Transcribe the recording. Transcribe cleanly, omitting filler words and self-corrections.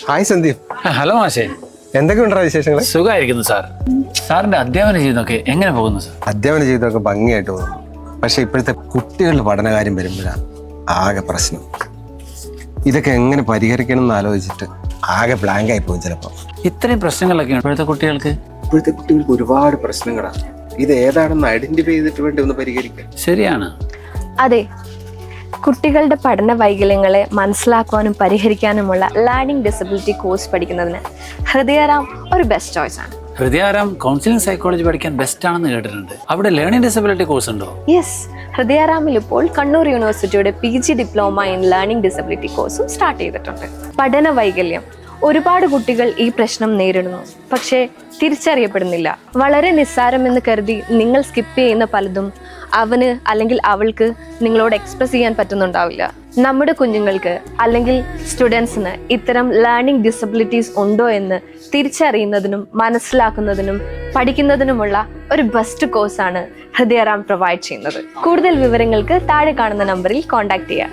Hi Sandeep. Hello മാഷേ, എന്തൊക്കെയുണ്ടോ വിശേഷങ്ങൾ? സുഖമായിരിക്കുന്നു സാർ. സാറിന്റെ അധ്യാപന ജീവിതമൊക്കെ എങ്ങനെ പോകുന്നു സാർ? അധ്യാപന ജീവിതമൊക്കെ ഭംഗിയായിട്ട് പോകുന്നു. പക്ഷെ ഇപ്പോഴത്തെ കുട്ടികളുടെ പഠനകാര്യം വരുമ്പോഴാണ് ആകെ പ്രശ്നം. ഇതൊക്കെ എങ്ങനെ പരിഹരിക്കണം എന്ന് ആലോചിച്ചിട്ട് ആകെ ബ്ലാങ്ക് ആയി പോകും ചിലപ്പോൾ. ഇത്രയും പ്രശ്നങ്ങളൊക്കെയാണ് ഇപ്പോഴത്തെ കുട്ടികൾക്ക്. ഇപ്പോഴത്തെ കുട്ടികൾക്ക് ഒരുപാട് പ്രശ്നങ്ങളാണ്. ഇത് ഏതാണെന്ന് ഐഡന്റിഫൈ ചെയ്തിട്ട് വേണ്ടി ഒന്ന് പരിഹരിക്കാൻ. ശരിയാണ്. അതെ, കുട്ടികളുടെ പഠന വൈകല്യങ്ങളെ മനസ്സിലാക്കുവാനും പരിഹരിക്കാനുമുള്ള ലേണിംഗ് ഡിസബിലിറ്റി കോഴ്സ് പഠിക്കുന്നതിന് ഹൃദയറാം ഒരു ബെസ്റ്റ് ചോയ്സ് ആണ്. ഹൃദയാരാം കൗൺസിലിംഗ് സൈക്കോളജി പഠിക്കാൻ ബെസ്റ്റ് ആണെന്ന് കേട്ടിട്ടുണ്ട്. അവിടെ ലേണിംഗ് ഡിസബിലിറ്റി കോഴ്സ് ഉണ്ടോ? യെസ്, ഹൃദയറാമിൽ ഇപ്പോൾ കണ്ണൂർ യൂണിവേഴ്സിറ്റിയുടെ PG diploma in learning disability കോഴ്സും സ്റ്റാർട്ട് ചെയ്തിട്ടുണ്ട്. പഠന വൈകല്യം ഒരുപാട് കുട്ടികൾ ഈ പ്രശ്നം നേരിടുന്നു, പക്ഷേ തിരിച്ചറിയപ്പെടുന്നില്ല. വളരെ നിസ്സാരമെന്ന് കരുതി നിങ്ങൾ സ്കിപ്പ് ചെയ്യുന്ന പലതും അവന് അല്ലെങ്കിൽ അവൾക്ക് നിങ്ങളോട് എക്സ്പ്രസ് ചെയ്യാൻ പറ്റുന്നുണ്ടാവില്ല. നമ്മുടെ കുഞ്ഞുങ്ങൾക്ക് അല്ലെങ്കിൽ സ്റ്റുഡൻസിന് ഇത്തരം ലേണിംഗ് ഡിസബിലിറ്റീസ് ഉണ്ടോ എന്ന് തിരിച്ചറിയുന്നതിനും മനസ്സിലാക്കുന്നതിനും പഠിക്കുന്നതിനുമുള്ള ഒരു ബെസ്റ്റ് കോഴ്സാണ് ഹൃദയറാം പ്രൊവൈഡ് ചെയ്യുന്നത്. കൂടുതൽ വിവരങ്ങൾക്ക് താഴെ കാണുന്ന നമ്പറിൽ കോൺടാക്ട് ചെയ്യാം.